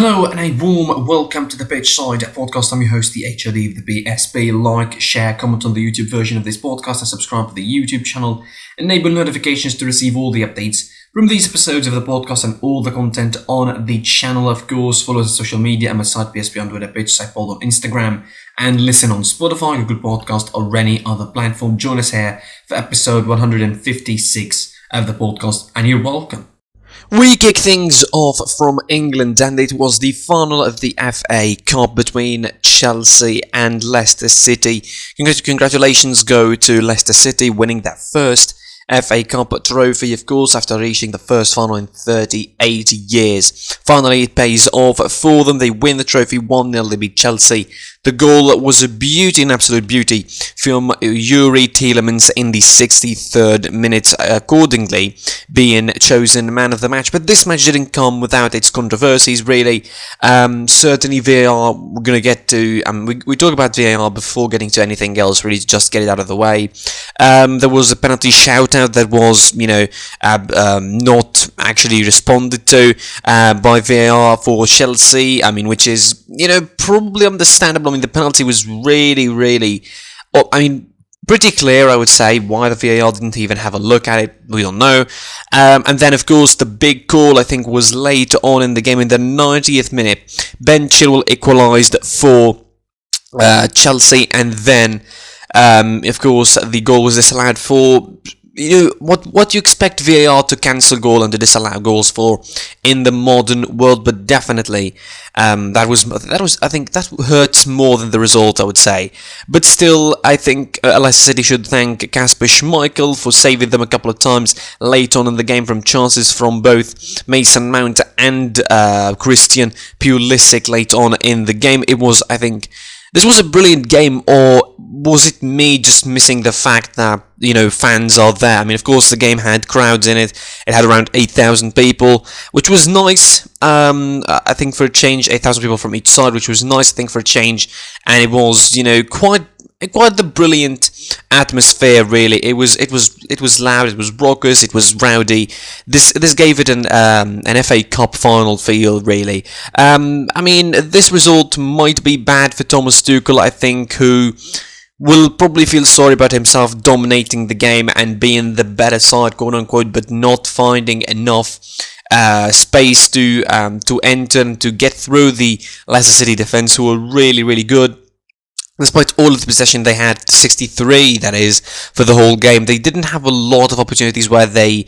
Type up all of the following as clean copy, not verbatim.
Hello and a warm welcome to the Pitch Side podcast. I'm your host, the HOD of the BSB. Like, share, comment on the YouTube version of this podcast and subscribe to the YouTube channel. Enable notifications to receive all the updates from these episodes of the podcast and all the content on the channel. Of course, follow us on social media. I'm a site BSB on Twitter, Pitch Side Pod on Instagram, and listen on Spotify, Google Podcast, or any other platform. Join us here for episode 156 of the podcast, and you're welcome. We kick things off from England, and it was the final of the FA Cup between Chelsea and Leicester City. Congratulations go to Leicester City winning their first FA Cup trophy, of course, after reaching the first final in 38 years. Finally, it pays off for them. They win the trophy 1-0. They beat Chelsea. The goal was a beauty, an absolute beauty, from Youri Tielemans in the 63rd minute, accordingly being chosen man of the match. But this match didn't come without its controversies, really. Certainly VAR, we're going to get to, we talk about VAR before getting to anything else, really, to just get it out of the way. There was a penalty shout-out that was, not actually responded to by VAR for Chelsea, which is, probably understandable. The penalty was really, pretty clear, I would say. Why the VAR didn't even have a look at it, we don't know. And then, of course, the big call, I think, was later on in the game, in the 90th minute. Ben Chilwell equalised for Chelsea, and then, of course, the goal was disallowed for... what you expect VAR to cancel goal and to disallow goals for in the modern world, but definitely that was I think that hurts more than the result, I would say. But still, I think Leicester City should thank Kasper Schmeichel for saving them a couple of times late on in the game from chances from both Mason Mount and Christian Pulisic late on in the game. It was, I think, this was a brilliant game, or was it me just missing the fact that, fans are there? Of course, the game had crowds in it. It had around 8,000 people, which was nice. I think for a change, 8,000 people from each side, which was nice, I think, for a change. And it was, quite the brilliant atmosphere, really. It was loud, it was raucous, it was rowdy. This gave it an FA Cup final feel, really. This result might be bad for Thomas Tuchel, I think, who will probably feel sorry about himself dominating the game and being the better side, quote unquote, but not finding enough space to enter and to get through the Leicester City defence, who were really good. Despite all of the possession they had, 63 that is, for the whole game, they didn't have a lot of opportunities where they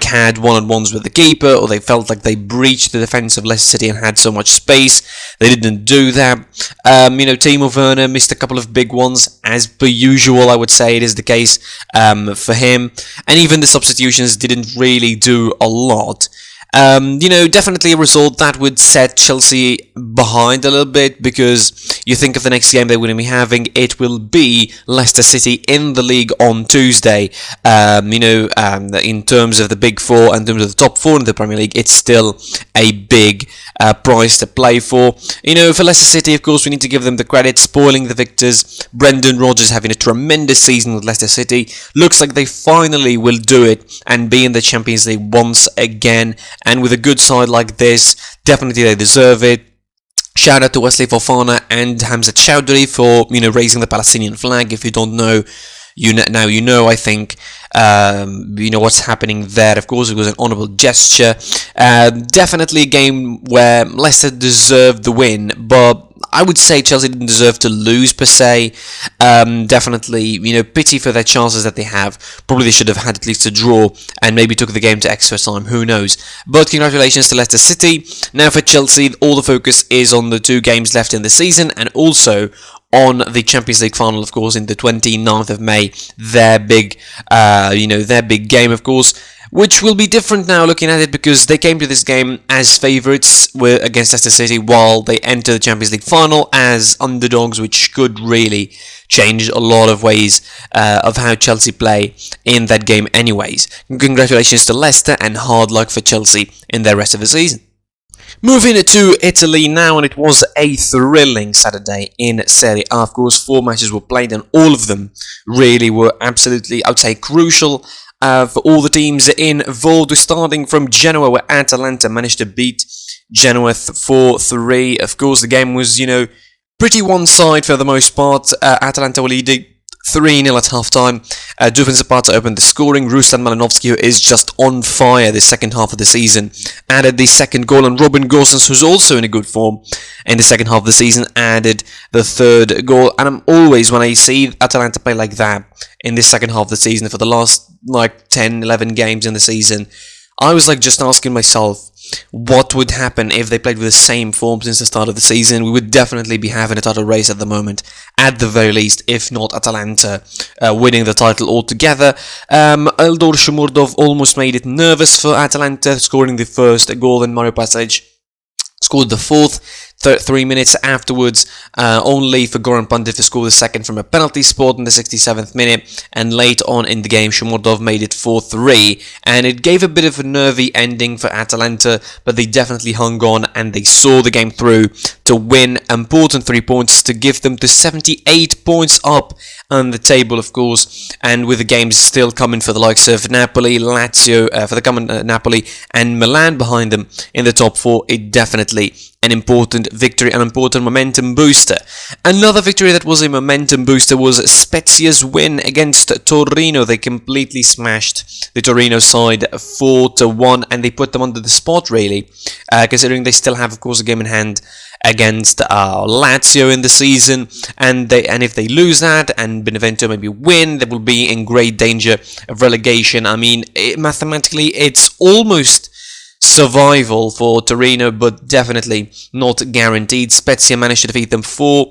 had one-on-ones with the keeper, or they felt like they breached the defence of Leicester City and had so much space. They didn't do that. Timo Werner missed a couple of big ones, as per usual, I would say it is the case for him. And even the substitutions didn't really do a lot. Definitely a result that would set Chelsea behind a little bit, because you think of the next game they will be having, it will be Leicester City in the league on Tuesday. In terms of the big four, in terms of the top four in the Premier League, it's still a big prize to play for. For Leicester City, of course, we need to give them the credit, spoiling the victors. Brendan Rodgers having a tremendous season with Leicester City. Looks like they finally will do it and be in the Champions League once again. And with a good side like this, definitely they deserve it. Shout out to Wesley Fofana and Hamza Chowdhury for, raising the Palestinian flag. If you don't know, now you know, I think. What's happening there. Of course, it was an honourable gesture. Definitely a game where Leicester deserved the win, but I would say Chelsea didn't deserve to lose per se. Definitely, pity for their chances that they have. Probably they should have had at least a draw and maybe took the game to extra time. Who knows? But congratulations to Leicester City. Now for Chelsea, all the focus is on the 2 games left in the season, and also on the Champions League final, of course, in the 29th of May. Their big game, of course, which will be different now looking at it, because they came to this game as favourites against Leicester City, while they enter the Champions League final as underdogs, which could really change a lot of ways of how Chelsea play in that game anyways. Congratulations to Leicester, and hard luck for Chelsea in their rest of the season. Moving to Italy now, and it was a thrilling Saturday in Serie A. Of course, 4 matches were played, and all of them really were absolutely, I would say, crucial for all the teams involved. Starting from Genoa, where Atalanta managed to beat Genoa 4-3. Of course, the game was, pretty one-side for the most part. Atalanta were leading 3-0 at half-time. Duvan Zapata opened the scoring. Ruslan Malinovsky, who is just on fire the second half of the season, added the second goal, and Robin Gosens, who's also in a good form in the second half of the season, added the third goal. And I'm always, when I see Atalanta play like that in the second half of the season, for the last 10, 11 games in the season, I was just asking myself, what would happen if they played with the same form since the start of the season? We would definitely be having a title race at the moment, at the very least, if not Atalanta winning the title altogether. Eldor Shumurdov almost made it nervous for Atalanta, scoring the first goal, and Mario Pasic scored the fourth 3 minutes afterwards, only for Goran Pandev to score the second from a penalty spot in the 67th minute, and late on in the game Shumurdov made it 4-3, and it gave a bit of a nervy ending for Atalanta, but they definitely hung on and they saw the game through to win important 3 points to give them to 78 points up on the table, of course, and with the games still coming for the likes of Napoli, Lazio, for the coming Napoli and Milan behind them in the top 4, it definitely an important victory, an important momentum booster. Another victory that was a momentum booster was Spezia's win against Torino. They completely smashed the Torino side 4-1, and they put them under the spot, really, considering they still have, of course, a game in hand against Lazio in the season, and if they lose that and Benevento maybe win, they will be in great danger of relegation. I mean, mathematically it's almost survival for Torino, but definitely not guaranteed. Spezia managed to defeat them 4-1,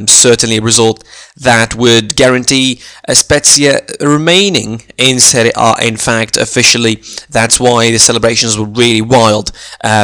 certainly a result that would guarantee Spezia remaining in Serie A. In fact, officially, that's why the celebrations were really wild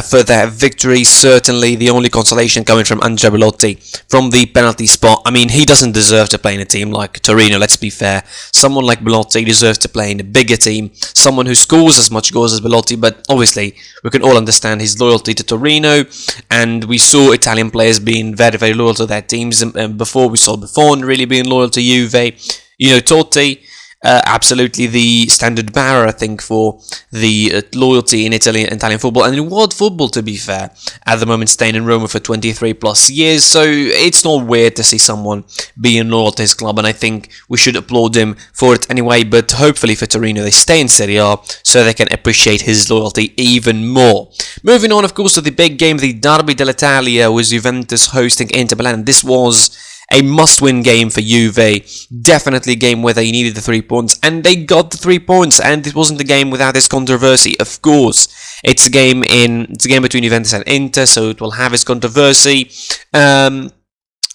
for that victory. Certainly the only consolation coming from Andrea Belotti from the penalty spot. I mean, he doesn't deserve to play in a team like Torino, let's be fair. Someone like Belotti deserves to play in a bigger team, someone who scores as much goals as Belotti, but obviously we can all understand his loyalty to Torino, and we saw Italian players being very, very loyal to their teams before. We saw Buffon really being loyal to Juve. Totti, absolutely the standard bearer, I think, for the loyalty in Italian football, and in world football, to be fair, at the moment staying in Roma for 23 plus years, so it's not weird to see someone being loyal to his club, and I think we should applaud him for it anyway. But hopefully for Torino, they stay in Serie A so they can appreciate his loyalty even more. Moving on, of course, to the big game, the Derby dell'Italia, was Juventus hosting Inter Milan. This was a must-win game for Juve, definitely a game where they needed the 3 points, and they got the 3 points, and it wasn't a game without its controversy. Of course, it's a game between Juventus and Inter, so it will have its controversy.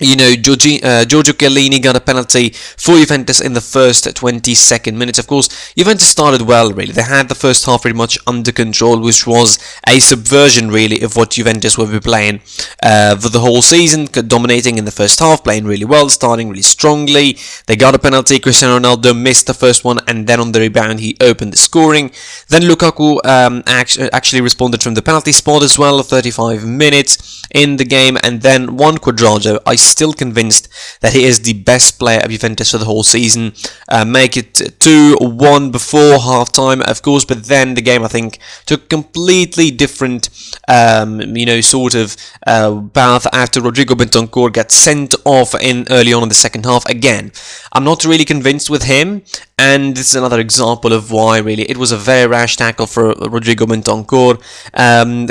Giorgio Chiellini got a penalty for Juventus in the first 22nd minutes. Of course, Juventus started well, really. They had the first half pretty much under control, which was a subversion, really, of what Juventus will be playing for the whole season, dominating in the first half, playing really well, starting really strongly. They got a penalty. Cristiano Ronaldo missed the first one, and then on the rebound, he opened the scoring. Then Lukaku actually responded from the penalty spot as well, 35 minutes in the game, and then Juan Cuadrado, still convinced that he is the best player of Juventus for the whole season. Make it 2-1 before half-time, of course, but then the game, I think, took completely different, sort of path after Rodrigo Bentancur got sent off early on in the second half. Again, I'm not really convinced with him, and this is another example of why, really, it was a very rash tackle for Rodrigo Bentancur,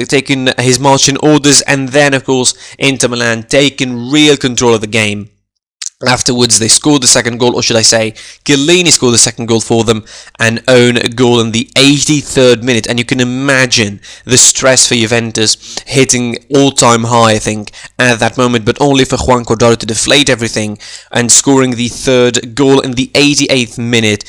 taking his marching orders, and then, of course, Inter Milan taking real control of the game. Afterwards, they scored the second goal, or should I say, Chiellini scored the second goal for them, an own goal in the 83rd minute, and you can imagine the stress for Juventus hitting all-time high, I think, at that moment, but only for Juan Cuadrado to deflate everything and scoring the third goal in the 88th minute,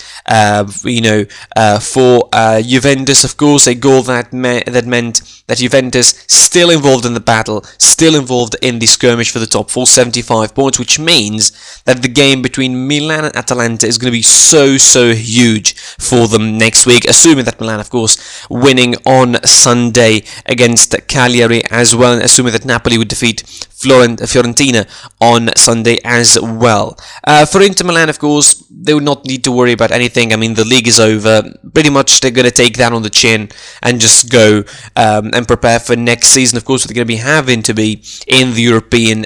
for Juventus, of course, a goal that meant that Juventus still involved in the battle, still involved in the skirmish for the top 4, 75 points, which means that the game between Milan and Atalanta is going to be so huge for them next week, assuming that Milan, of course, winning on Sunday against Cagliari as well, and assuming that Napoli would defeat Fiorentina on Sunday as well. For Inter Milan, of course, they would not need to worry about anything. I mean, the league is over but pretty much they're going to take that on the chin and just go and prepare for next season. Of course, they're going to be having to be in the European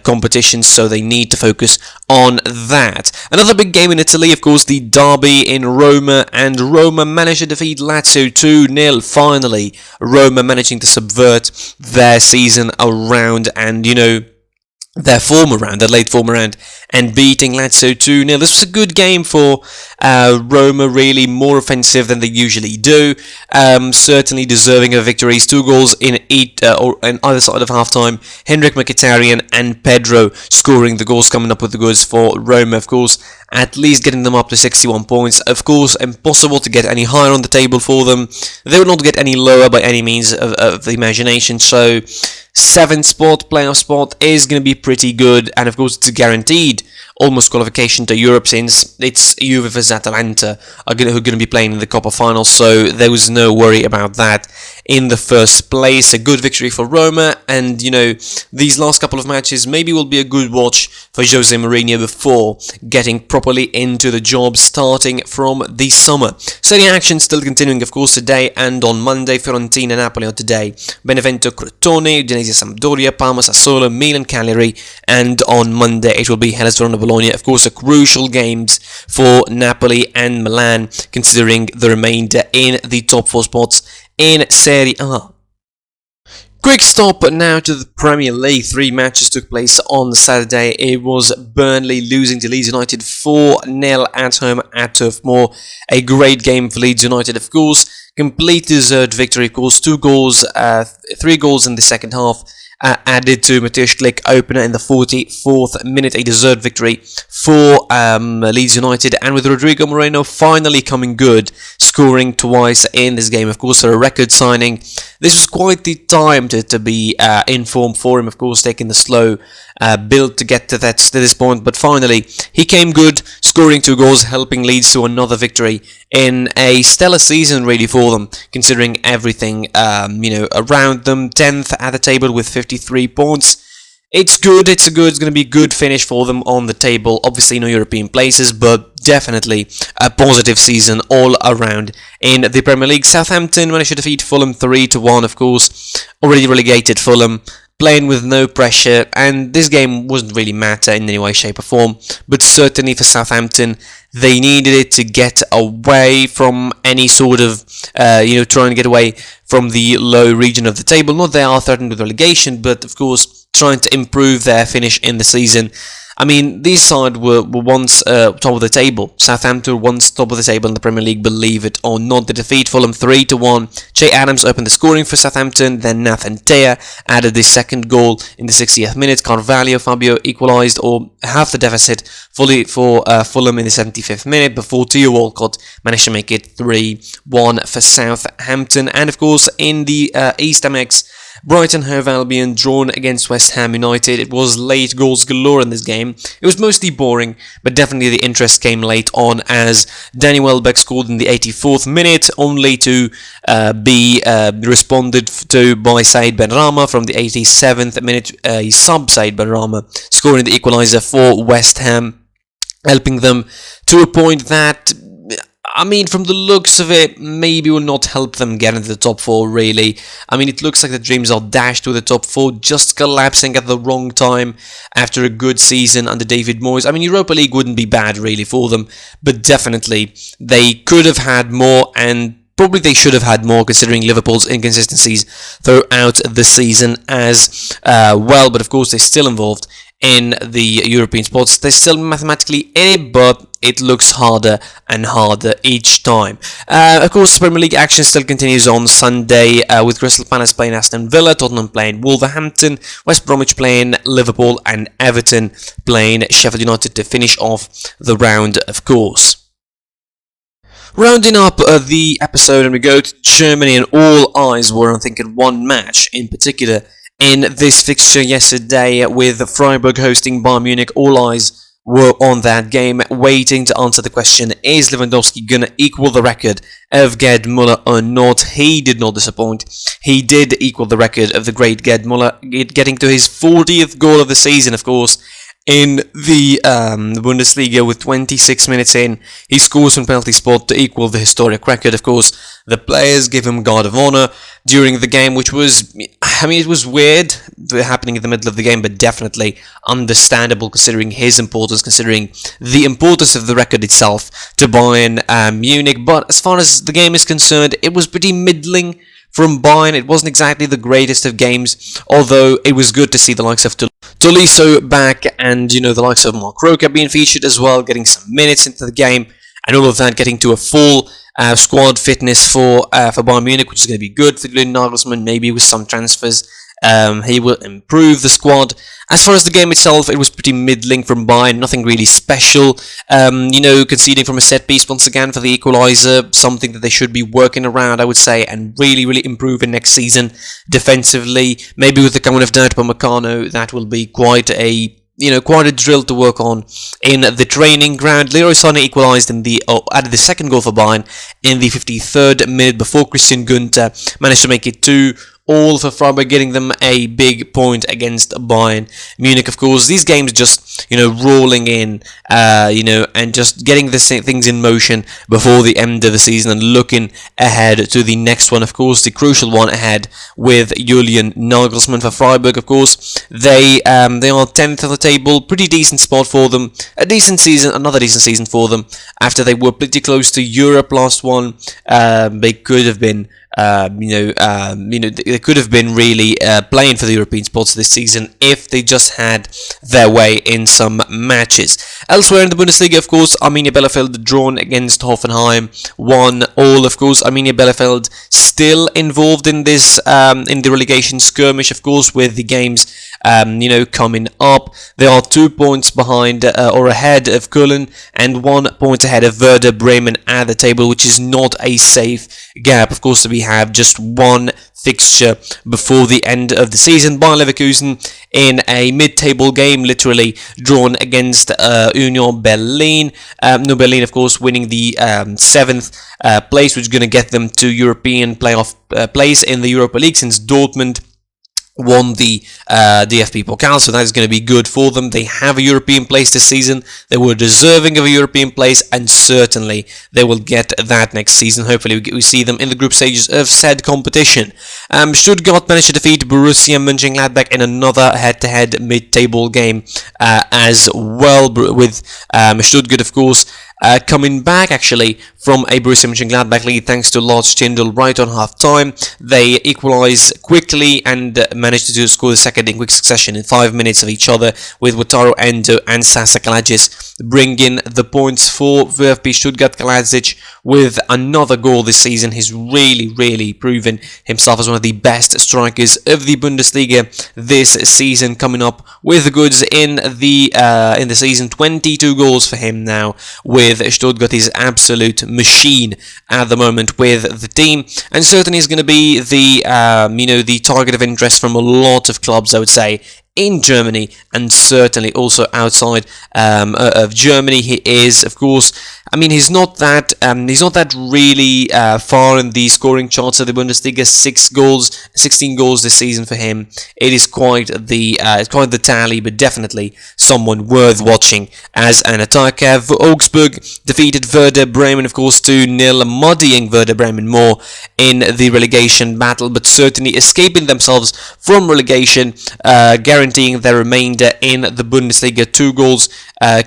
competitions, so they need to focus on that. Another big game in Italy, of course, the derby in Roma, and Roma managed to defeat Lazio 2-0. Finally, Roma managing to subvert their season around and, their form around, their late form around, and beating Lazio 2-0. This was a good game for Roma, really more offensive than they usually do. Certainly deserving of victories. 2 goals in on either side of halftime. Henrik Mkhitaryan and Pedro scoring the goals, coming up with the goods for Roma, of course, at least getting them up to 61 points. Of course, impossible to get any higher on the table for them. They will not get any lower by any means of the imagination, so 7th spot, playoff spot, is going to be pretty good, and of course it's a guaranteed almost qualification to Europe, since it's Juve vs Atalanta who are going to be playing in the Coppa final, so there was no worry about that in the first place. A good victory for Roma, and these last couple of matches maybe will be a good watch for Jose Mourinho before getting properly into the job starting from the summer. Serie A action still continuing, of course, today and on Monday. Fiorentina Napoli on today, Benevento Crotone, Udinese Sampdoria, Parma Sassuolo, Milan Cagliari, and on Monday it will be Hellas Verona Bologna. Of course, a crucial games for Napoli and Milan, considering the remainder in the top 4 spots in Serie A. Quick stop now to the Premier League. 3 matches took place on Saturday. It was Burnley losing to Leeds United 4-0 at home at Turf Moor. A great game for Leeds United, of course. Complete deserved victory, of course. 3 goals in the second half. Added to Mateusz Klich opener in the 44th minute, a deserved victory for Leeds United, and with Rodrigo Moreno finally coming good, scoring twice in this game, of course, for a record signing. This was quite the time to be in form for him, of course, taking the slow build to get to this point, but finally he came good, scoring 2 goals, helping Leeds to another victory in a stellar season really for them, considering everything around them. 10th at the table with 53 points. It's good, it's going to be a good finish for them on the table. Obviously no European places, but definitely a positive season all around in the Premier League. Southampton managed to defeat Fulham 3-1, of course. Already relegated Fulham, playing with no pressure, and this game wasn't really matter in any way, shape or form, but certainly for Southampton, they needed it to get away from any sort of, trying to get away from the low region of the table. Not they are threatened with relegation, but of course trying to improve their finish in the season. I mean, these sides were once top of the table. Southampton were once top of the table in the Premier League, believe it or not. They defeat Fulham 3-1. Che Adams opened the scoring for Southampton, then Nathan Taya added the second goal in the 60th minute. Carvalho Fabio equalised, or half the deficit, fully for Fulham in the 75th minute, before Theo Walcott managed to make it 3-1 for Southampton. And of course, in the East MX, Brighton Hove Albion drawn against West Ham United. It was late goals galore in this game. It was mostly boring, but definitely the interest came late on as Danny Welbeck scored in the 84th minute, only to be responded to by Said Benrahma from the 87th minute. He sub Said Benrahma, scoring the equaliser for West Ham, helping them to a point that, I mean, from the looks of it, maybe will not help them get into the top 4, really. I mean, it looks like the dreams are dashed to the top 4, just collapsing at the wrong time after a good season under David Moyes. I mean, Europa League wouldn't be bad, really, for them, but definitely they could have had more, and probably they should have had more, considering Liverpool's inconsistencies throughout the season as well. But of course, they're still involved in the European spots. They're still mathematically in it, but it looks harder and harder each time. Of course, Premier League action still continues on Sunday with Crystal Palace playing Aston Villa, Tottenham playing Wolverhampton, West Bromwich playing Liverpool, and Everton playing Sheffield United to finish off the round, of course. Rounding up the episode, and we go to Germany, and all eyes were on, I think, one match in particular in this fixture yesterday, with Freiburg hosting Bayern Munich. All eyes were on that game, waiting to answer the question, is Lewndowski gonna equal the record of Gerd Muller or not? He did not disappoint. He did equal the record of the great Gerd Muller, getting to his 40th goal of the season, of course, in the Bundesliga with 26 minutes in. He scores from penalty spot to equal the historic record. Of course, the players give him guard of honor during the game, which was, it was weird happening in the middle of the game, but definitely understandable considering his importance, considering the importance of the record itself to Bayern Munich. But as far as the game is concerned, it was pretty middling from Bayern. It wasn't exactly the greatest of games, although it was good to see the likes of Tolisso back and, the likes of Mark Roca being featured as well, getting some minutes into the game, and all of that getting to a full squad fitness for Bayern Munich, which is going to be good for Nagelsmann. Maybe with some transfers, he will improve the squad. As far as the game itself, it was pretty middling from Bayern, nothing really special. Conceding from a set piece once again for the equaliser, something that they should be working around, I would say, and really, really improving next season defensively. Maybe with the coming of Dert Upamecano, that will be quite a drill to work on in the training ground. Leroy Sané equalised added the second goal for Bayern in the 53rd minute before Christian Günther managed to make it 2-all for Freiburg, getting them a big point against Bayern Munich. Of course, these games just, rolling in, and just getting the things in motion before the end of the season and looking ahead to the next one. Of course, the crucial one ahead with Julian Nagelsmann for Freiburg. Of course, they are 10th on the table, pretty decent spot for them. Another decent season for them after they were pretty close to Europe last one. They could have been. They could have been really playing for the European spots this season if they just had their way in some matches. Elsewhere in the Bundesliga, of course, Arminia Bielefeld drawn against Hoffenheim, 1-1. Of course, Arminia Bielefeld still involved in this in the relegation skirmish. Of course, with the games coming up, they are 2 points behind or ahead of Köln and 1 point ahead of Werder Bremen at the table, which is not a safe gap. Of course, we have just one fixture before the end of the season. Bayer Leverkusen in a mid-table game, literally drawn against Union Berlin. Berlin, of course, winning the 7th place, which is going to get them to European playoff place in the Europa League, since Dortmund won the DFB Pokal, so that is going to be good for them. They have a European place this season. They were deserving of a European place, and certainly they will get that next season. Hopefully we see them in the group stages of said competition. Stuttgart managed to defeat Borussia Mönchengladbach in another head-to-head mid-table game as well, with Stuttgart, of course, coming back actually from a Borussia Mönchengladbach lead thanks to Lars Stindl right on half-time. They equalise quickly and managed to score the second in quick succession in 5 minutes of each other, with Wataru Endo and Sasa Kalajdzic bringing the points for VfB Stuttgart. Kalajdzic with another goal this season. He's really, really proven himself as one of the best strikers of the Bundesliga this season, coming up with the goods in the season. 22 goals for him now, with Stuttgart is absolute machine at the moment with the team, and certainly is going to be the target of interest from a lot of clubs, I would say, in Germany, and certainly also outside of Germany. He is, of course, he's not that really far in the scoring charts of the Bundesliga. 16 goals this season for him. It is quite the tally, but definitely someone worth watching as an attacker. Augsburg defeated Werder Bremen, of course, 2-0, muddying Werder Bremen more in the relegation battle, but certainly escaping themselves from relegation, guaranteeing their remainder in the Bundesliga. 2 goals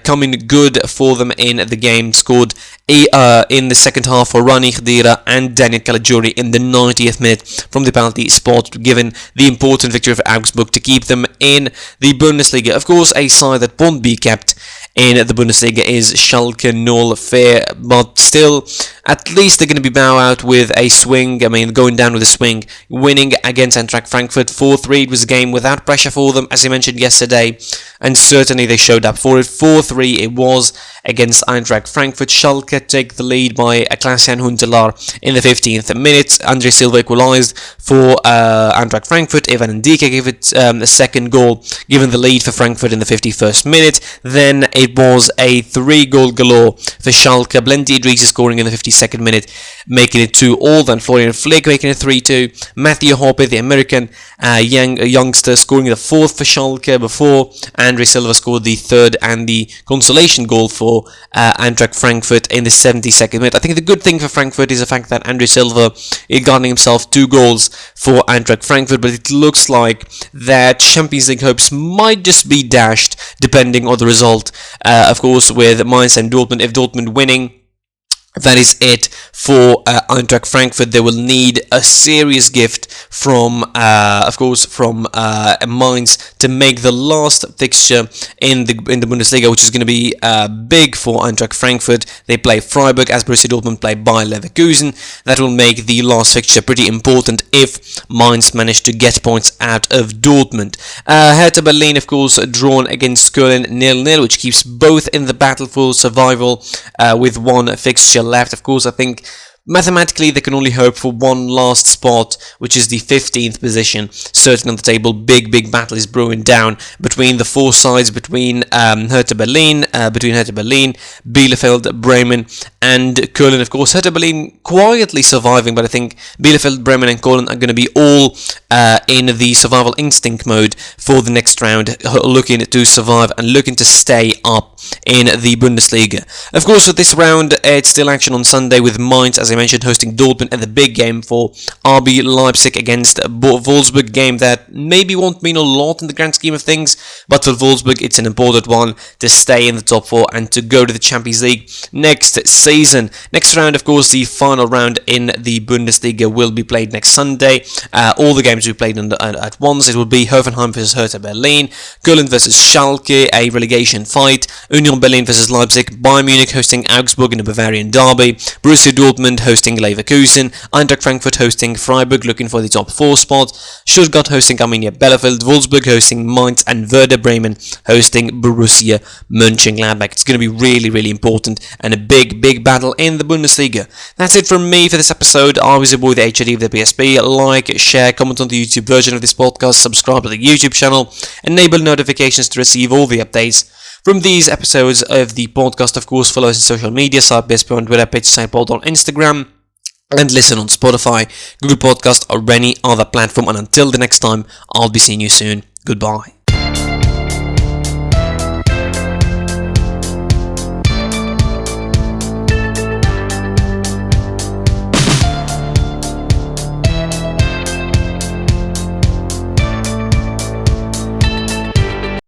coming good for them in the game, scored in the second half for Rani Khedira and Daniel Caligiuri in the 90th minute from the penalty spot, given the important victory for Augsburg to keep them in the Bundesliga. Of course, a side that won't be kept in the Bundesliga is Schalke 04, but still, at least they're going to be bow out with a swing. Going down with a swing, winning against Eintracht Frankfurt 4-3. It was a game without pressure for them, as I mentioned yesterday, and certainly they showed up for it. 4-3 it was against Eintracht Frankfurt. Schalke take the lead by Klaas-Jan Huntelaar in the 15th minute. Andre Silva equalised for Eintracht Frankfurt. Evan Ndike gave it a second goal, given the lead for Frankfurt in the 51st minute. Then it was a 3-goal galore for Schalke. Blendy Idrisi scoring in the 52nd minute, making it 2-2. Then Florian Flick making it 3-2. Matthew Hoppe, the American youngster, scoring in the 4th draw for Schalke before Andre Silva scored the third and the consolation goal for Eintracht Frankfurt in the 72nd minute. I think the good thing for Frankfurt is the fact that Andre Silva is garnering himself 2 goals for Eintracht Frankfurt, but it looks like their Champions League hopes might just be dashed depending on the result. Of course, with Mainz and Dortmund, if Dortmund winning, that is it for Eintracht Frankfurt. They will need a serious gift from, of course, from Mainz to make the last fixture in the Bundesliga, which is going to be big for Eintracht Frankfurt. They play Freiburg as Borussia Dortmund play Bayer Leverkusen. That will make the last fixture pretty important if Mainz manage to get points out of Dortmund. Hertha Berlin, of course, drawn against Köln 0-0, which keeps both in the battle for survival with one fixture left. Of course, I think mathematically they can only hope for one last spot, which is the 15th position, certain on the table. Big battle is brewing down between the 4 sides, between Hertha Berlin, Bielefeld, Bremen and Köln. Of course, Hertha Berlin quietly surviving, but I think Bielefeld, Bremen and Köln are going to be all in the survival instinct mode for the next round, looking to survive and looking to stay up in the Bundesliga. Of course, for this round, it's still action on Sunday with Mainz, as I mentioned, hosting Dortmund, and the big game for RB Leipzig against Wolfsburg, game that maybe won't mean a lot in the grand scheme of things, but for Wolfsburg it's an important one to stay in the top 4 and to go to the Champions League next season. Next round, of course, the final round in the Bundesliga will be played next Sunday. All the games will be played at once. It will be Hoffenheim versus Hertha Berlin, Köln versus Schalke, a relegation fight, Union Berlin versus Leipzig, Bayern Munich hosting Augsburg in a Bavarian derby, Borussia Dortmund hosting Leverkusen, Eintracht Frankfurt hosting Freiburg looking for the top 4 spot, Stuttgart hosting Arminia Bielefeld, Wolfsburg hosting Mainz and Werder Bremen hosting Borussia Mönchengladbach. It's going to be really important and a big battle in the Bundesliga. That's it from me for this episode. I was your boy, the HOD of the PSP. Like, share, comment on the YouTube version of this podcast, subscribe to the YouTube channel, enable notifications to receive all the updates from these episodes of the podcast. Of course, follow us on social media, PSP on Twitter, page SidePod on Instagram, and listen on Spotify, Google Podcast, or any other platform. And until the next time, I'll be seeing you soon. Goodbye.